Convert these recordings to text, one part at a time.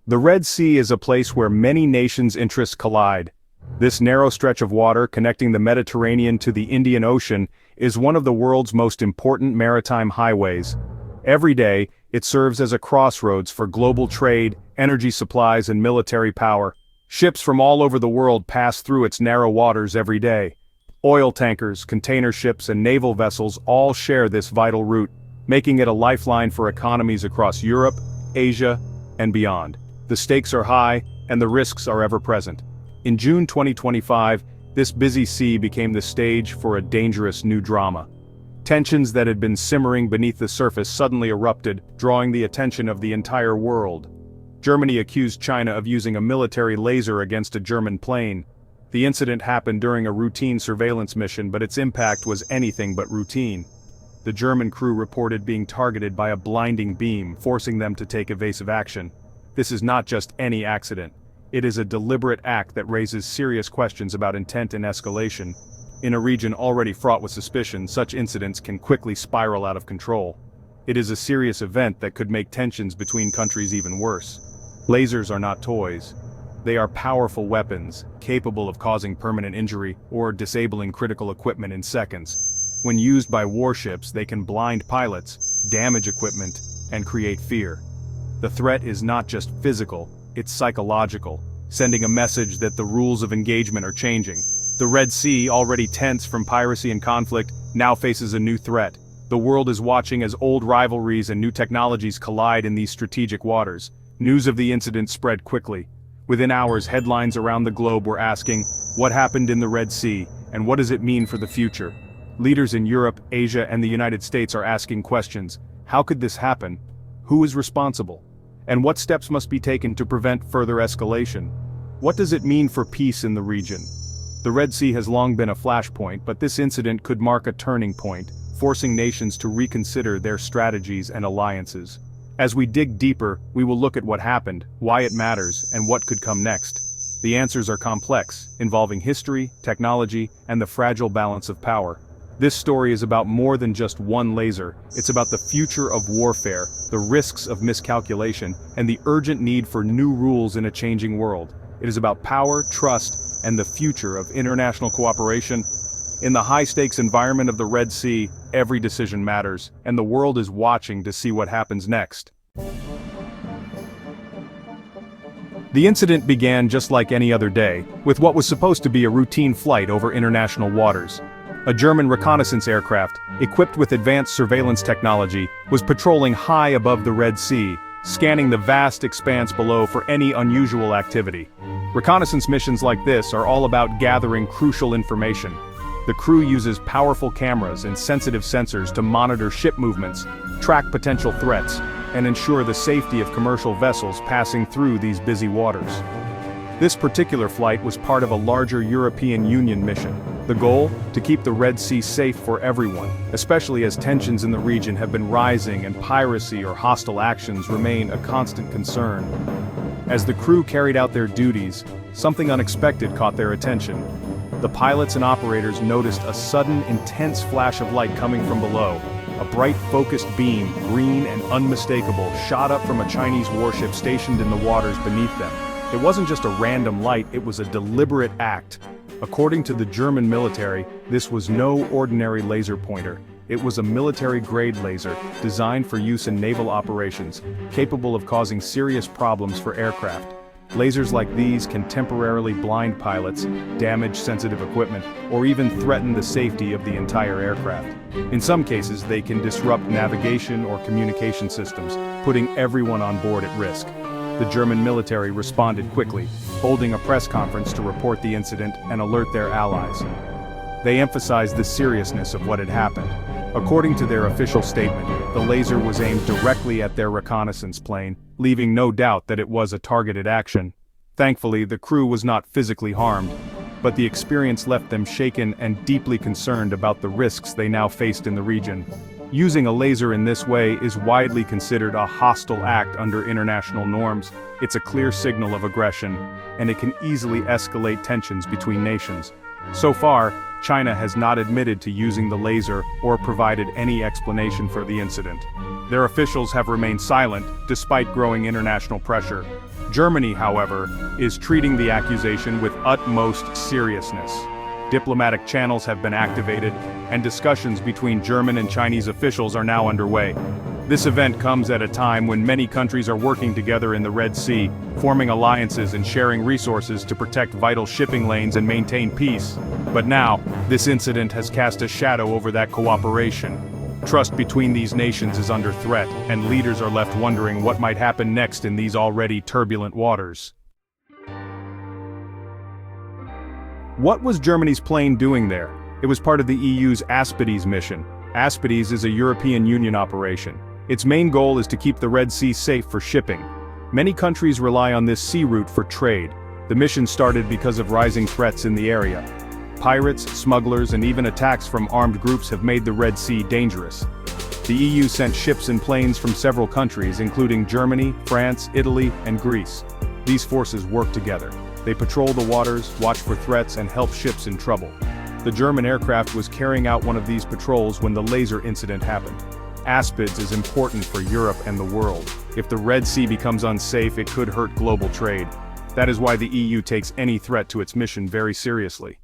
The Red Sea is a place where many nations' interests collide. This narrow stretch of water connecting the Mediterranean to the Indian Ocean is one of the world's most important maritime highways. Every day, it serves as a crossroads for global trade, energy supplies, and military power. Ships from all over the world pass through its narrow waters every day. Oil tankers, container ships, and naval vessels all share this vital route, making it a lifeline for economies across Europe, Asia, and beyond. The stakes are high, and the risks are ever-present. In June 2025, this busy sea became the stage for a dangerous new drama. Tensions that had been simmering beneath the surface suddenly erupted, drawing the attention of the entire world. Germany accused China of using a military laser against a German plane. The incident happened during a routine surveillance mission, but its impact was anything but routine. The German crew reported being targeted by a blinding beam, forcing them to take evasive action. This is not just any accident. It is a deliberate act that raises serious questions about intent and escalation. In a region already fraught with suspicion, such incidents can quickly spiral out of control. It is a serious event that could make tensions between countries even worse. Lasers are not toys. They are powerful weapons, capable of causing permanent injury or disabling critical equipment in seconds. When used by warships, they can blind pilots, damage equipment, and create fear. The threat is not just physical, it's psychological, sending a message that the rules of engagement are changing. The Red Sea, already tense from piracy and conflict, now faces a new threat. The world is watching as old rivalries and new technologies collide in these strategic waters. News of the incident spread quickly. Within hours, headlines around the globe were asking, what happened in the Red Sea, and what does it mean for the future? Leaders in Europe, Asia, and the United States are asking questions. How could this happen? Who is responsible? And what steps must be taken to prevent further escalation? What does it mean for peace in the region? The Red Sea has long been a flashpoint, but this incident could mark a turning point, forcing nations to reconsider their strategies and alliances. As we dig deeper, we will look at what happened, why it matters, and what could come next. The answers are complex, involving history, technology, and the fragile balance of power. This story is about more than just one laser. It's about the future of warfare, the risks of miscalculation, and the urgent need for new rules in a changing world. It is about power, trust, and the future of international cooperation. In the high-stakes environment of the Red Sea, every decision matters, and the world is watching to see what happens next. The incident began just like any other day, with what was supposed to be a routine flight over international waters. A German reconnaissance aircraft, equipped with advanced surveillance technology, was patrolling high above the Red Sea, scanning the vast expanse below for any unusual activity. Reconnaissance missions like this are all about gathering crucial information. The crew uses powerful cameras and sensitive sensors to monitor ship movements, track potential threats, and ensure the safety of commercial vessels passing through these busy waters. This particular flight was part of a larger European Union mission. The goal? To keep the Red Sea safe for everyone, especially as tensions in the region have been rising and piracy or hostile actions remain a constant concern. As the crew carried out their duties, something unexpected caught their attention. The pilots and operators noticed a sudden, intense flash of light coming from below. A bright, focused beam, green and unmistakable, shot up from a Chinese warship stationed in the waters beneath them. It wasn't just a random light, it was a deliberate act. According to the German military, this was no ordinary laser pointer. It was a military-grade laser, designed for use in naval operations, capable of causing serious problems for aircraft. Lasers like these can temporarily blind pilots, damage sensitive equipment, or even threaten the safety of the entire aircraft. In some cases, they can disrupt navigation or communication systems, putting everyone on board at risk. The German military responded quickly, holding a press conference to report the incident and alert their allies. They emphasized the seriousness of what had happened. According to their official statement, the laser was aimed directly at their reconnaissance plane, leaving no doubt that it was a targeted action. Thankfully, the crew was not physically harmed, but the experience left them shaken and deeply concerned about the risks they now faced in the region. Using a laser in this way is widely considered a hostile act under international norms. It's a clear signal of aggression, and it can easily escalate tensions between nations. So far, China has not admitted to using the laser or provided any explanation for the incident. Their officials have remained silent, despite growing international pressure. Germany, however, is treating the accusation with utmost seriousness. Diplomatic channels have been activated, and discussions between German and Chinese officials are now underway. This event comes at a time when many countries are working together in the Red Sea, forming alliances and sharing resources to protect vital shipping lanes and maintain peace. But now, this incident has cast a shadow over that cooperation. Trust between these nations is under threat, and leaders are left wondering what might happen next in these already turbulent waters. What was Germany's plane doing there? It was part of the EU's ASPIDES mission. ASPIDES is a European Union operation. Its main goal is to keep the Red Sea safe for shipping. Many countries rely on this sea route for trade. The mission started because of rising threats in the area. Pirates, smugglers, and even attacks from armed groups have made the Red Sea dangerous. The EU sent ships and planes from several countries, including Germany, France, Italy, and Greece. These forces work together. They patrol the waters, watch for threats, and help ships in trouble. The German aircraft was carrying out one of these patrols when the laser incident happened. ASPIDES is important for Europe and the world. If the Red Sea becomes unsafe, it could hurt global trade. That is why the EU takes any threat to its mission very seriously.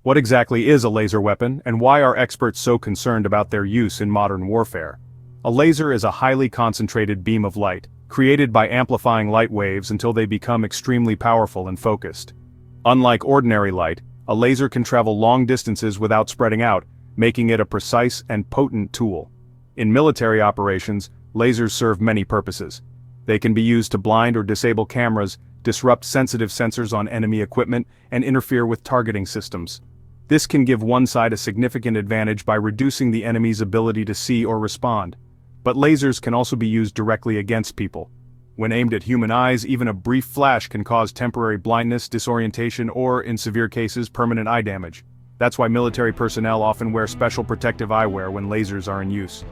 What exactly is a laser weapon, and why are experts so concerned about their use in modern warfare? A laser is a highly concentrated beam of light, created by amplifying light waves until they become extremely powerful and focused. Unlike ordinary light, a laser can travel long distances without spreading out, making it a precise and potent tool. In military operations, lasers serve many purposes. They can be used to blind or disable cameras, disrupt sensitive sensors on enemy equipment, and interfere with targeting systems. This can give one side a significant advantage by reducing the enemy's ability to see or respond. But lasers can also be used directly against people. When aimed at human eyes, even a brief flash can cause temporary blindness, disorientation, or, in severe cases, permanent eye damage. That's why military personnel often wear special protective eyewear when lasers are in use.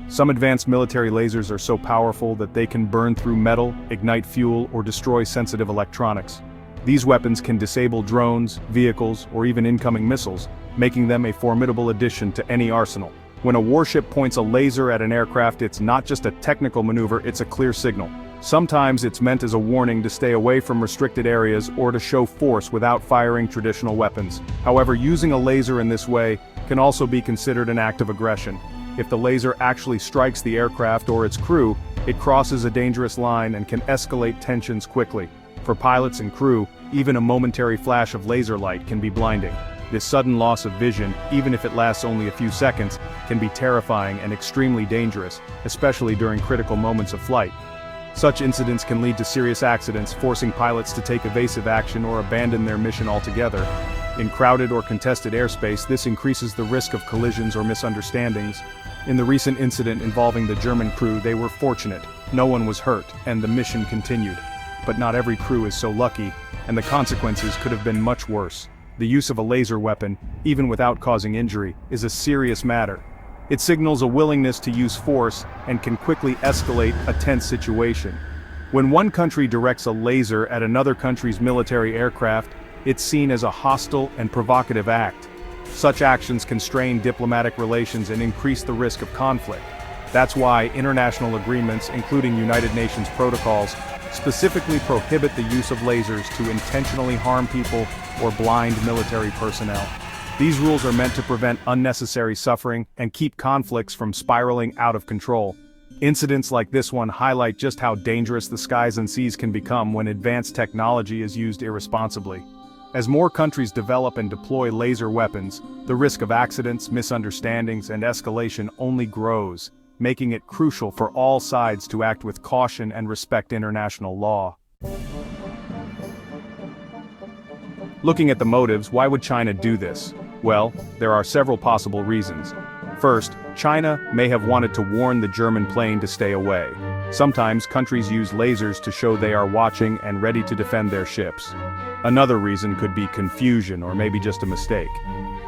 Some advanced military lasers are so powerful that they can burn through metal, ignite fuel, or destroy sensitive electronics. These weapons can disable drones, vehicles, or even incoming missiles, making them a formidable addition to any arsenal. When a warship points a laser at an aircraft, it's not just a technical maneuver, it's a clear signal. Sometimes it's meant as a warning to stay away from restricted areas or to show force without firing traditional weapons. However, using a laser in this way can also be considered an act of aggression. If the laser actually strikes the aircraft or its crew, it crosses a dangerous line and can escalate tensions quickly. For pilots and crew, even a momentary flash of laser light can be blinding. This sudden loss of vision, even if it lasts only a few seconds, can be terrifying and extremely dangerous, especially during critical moments of flight. Such incidents can lead to serious accidents, forcing pilots to take evasive action or abandon their mission altogether. In crowded or contested airspace, this increases the risk of collisions or misunderstandings. In the recent incident involving the German crew, they were fortunate. No one was hurt, and the mission continued. But not every crew is so lucky, and the consequences could have been much worse. The use of a laser weapon, even without causing injury, is a serious matter. It signals a willingness to use force and can quickly escalate a tense situation. When one country directs a laser at another country's military aircraft, it's seen as a hostile and provocative act. Such actions can strain diplomatic relations and increase the risk of conflict. That's why international agreements, including United Nations protocols, specifically prohibit the use of lasers to intentionally harm people or blind military personnel. These rules are meant to prevent unnecessary suffering and keep conflicts from spiraling out of control. Incidents like this one highlight just how dangerous the skies and seas can become when advanced technology is used irresponsibly. As more countries develop and deploy laser weapons, the risk of accidents, misunderstandings, and escalation only grows, making it crucial for all sides to act with caution and respect international law. Looking at the motives, why would China do this? Well, there are several possible reasons. First, China may have wanted to warn the German plane to stay away. Sometimes countries use lasers to show they are watching and ready to defend their ships. Another reason could be confusion or maybe just a mistake.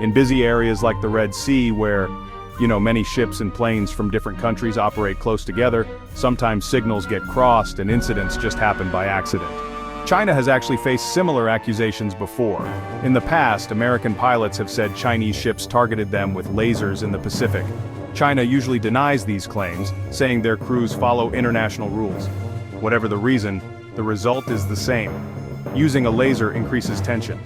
In busy areas like the Red Sea where, many ships and planes from different countries operate close together, sometimes signals get crossed and incidents just happen by accident. China has actually faced similar accusations before. In the past, American pilots have said Chinese ships targeted them with lasers in the Pacific. China usually denies these claims, saying their crews follow international rules. Whatever the reason, the result is the same. Using a laser increases tension.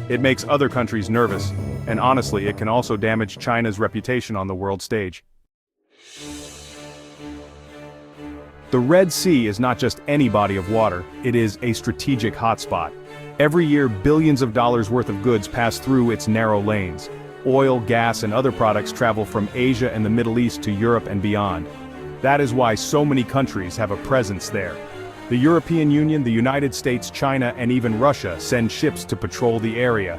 It makes other countries nervous, and honestly, it can also damage China's reputation on the world stage. The Red Sea is not just any body of water, it is a strategic hotspot. Every year, billions of dollars worth of goods pass through its narrow lanes. Oil, gas, and other products travel from Asia and the Middle East to Europe and beyond. That is why so many countries have a presence there. The European Union, the United States, China, and even Russia send ships to patrol the area.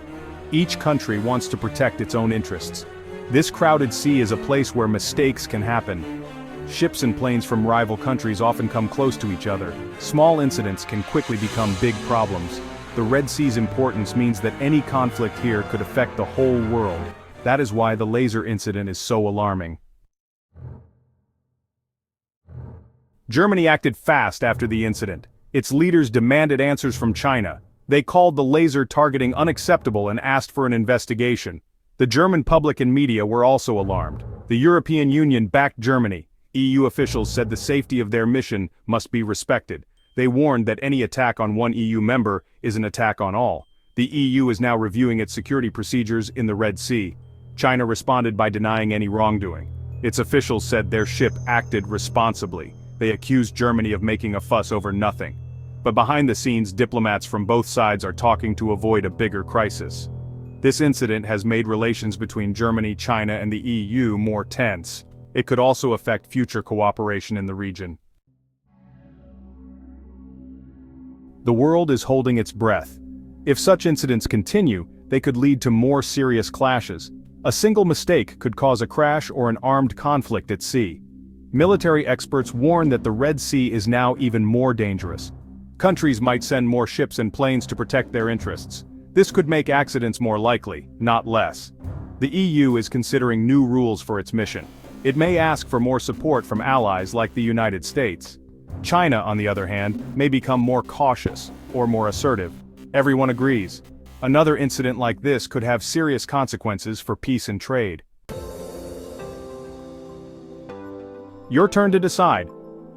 Each country wants to protect its own interests. This crowded sea is a place where mistakes can happen. Ships and planes from rival countries often come close to each other. Small incidents can quickly become big problems. The Red Sea's importance means that any conflict here could affect the whole world. That is why the laser incident is so alarming. Germany acted fast after the incident. Its leaders demanded answers from China. They called the laser targeting unacceptable and asked for an investigation. The German public and media were also alarmed. The European Union backed Germany. EU officials said the safety of their mission must be respected. They warned that any attack on one EU member is an attack on all. The EU is now reviewing its security procedures in the Red Sea. China responded by denying any wrongdoing. Its officials said their ship acted responsibly. They accused Germany of making a fuss over nothing. But behind the scenes, diplomats from both sides are talking to avoid a bigger crisis. This incident has made relations between Germany, China, and the EU more tense. It could also affect future cooperation in the region. The world is holding its breath. If such incidents continue, they could lead to more serious clashes. A single mistake could cause a crash or an armed conflict at sea. Military experts warn that the Red Sea is now even more dangerous. Countries might send more ships and planes to protect their interests. This could make accidents more likely, not less. The EU is considering new rules for its mission. It may ask for more support from allies like the United States. China, on the other hand, may become more cautious or more assertive. Everyone agrees. Another incident like this could have serious consequences for peace and trade. Your turn to decide.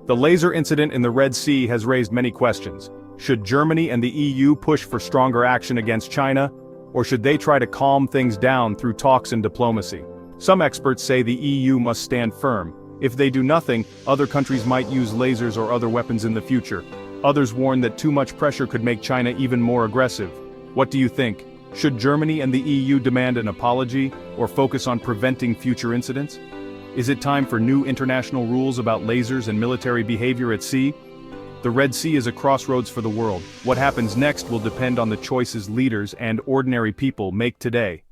The laser incident in the Red Sea has raised many questions. Should Germany and the EU push for stronger action against China, or should they try to calm things down through talks and diplomacy? Some experts say the EU must stand firm. If they do nothing, other countries might use lasers or other weapons in the future. Others warn that too much pressure could make China even more aggressive. What do you think? Should Germany and the EU demand an apology, or focus on preventing future incidents? Is it time for new international rules about lasers and military behavior at sea? The Red Sea is a crossroads for the world. What happens next will depend on the choices leaders and ordinary people make today.